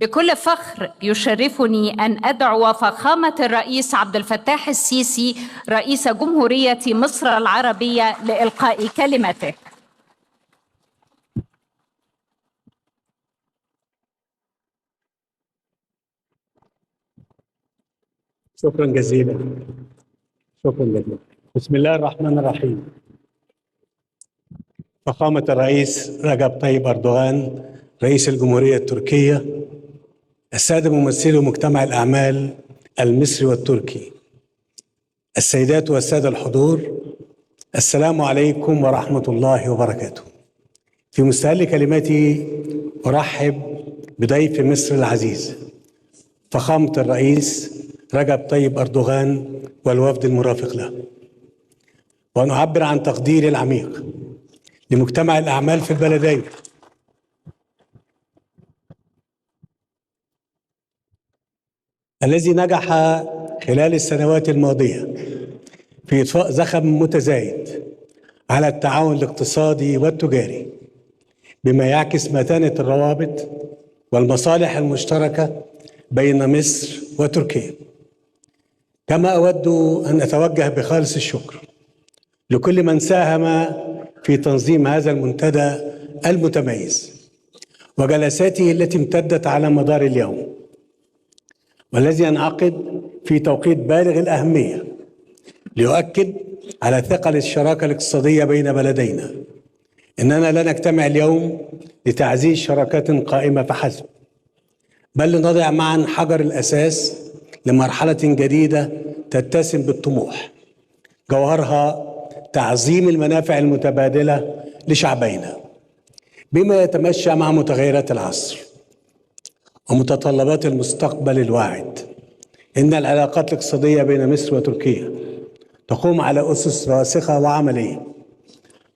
بكل فخر يشرفني أن أدعو فخامة الرئيس عبد الفتاح السيسي رئيس جمهورية مصر العربية لإلقاء كلمته. شكرا جزيلا. شكرا جزيلا. بسم الله الرحمن الرحيم. فخامة الرئيس رجب طيب أردوغان رئيس الجمهورية التركية، السادة ممثلي مجتمع الأعمال المصري والتركي، السيدات والسادة الحضور، السلام عليكم ورحمة الله وبركاته. في مستهل كلمتي أرحب بضيف مصر العزيز فخامة الرئيس رجب طيب أردوغان والوفد المرافق له، وأن أعبر عن تقديري العميق لمجتمع الأعمال في البلدين الذي نجح خلال السنوات الماضية في إطفاء زخم متزايد على التعاون الاقتصادي والتجاري، بما يعكس متانة الروابط والمصالح المشتركة بين مصر وتركيا. كما أود أن أتوجه بخالص الشكر لكل من ساهم في تنظيم هذا المنتدى المتميز وجلساته التي امتدت على مدار اليوم، والذي ينعقد في توقيت بالغ الأهمية ليؤكد على ثقل الشراكة الاقتصادية بين بلدينا. إننا لا نجتمع اليوم لتعزيز شراكات قائمة فحسب، بل لنضع معا حجر الأساس لمرحلة جديدة تتسم بالطموح جوهرها تعظيم المنافع المتبادلة لشعبينا، بما يتمشى مع متغيرات العصر ومتطلبات المستقبل الواعد. إن العلاقات الاقتصادية بين مصر وتركيا تقوم على أسس راسخة وعملية،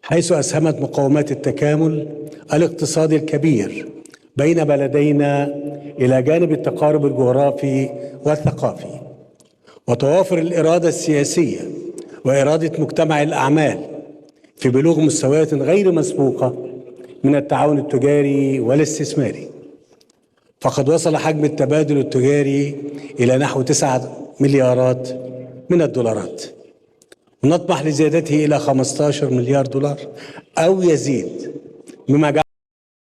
حيث أسهمت مقومات التكامل الاقتصادي الكبير بين بلدينا إلى جانب التقارب الجغرافي والثقافي وتوافر الإرادة السياسية وإرادة مجتمع الأعمال في بلوغ مستويات غير مسبوقة من التعاون التجاري والاستثماري. فقد وصل حجم التبادل التجاري إلى نحو 9 مليارات من الدولارات، ونطمح لزيادته إلى 15 مليار دولار أو يزيد، مما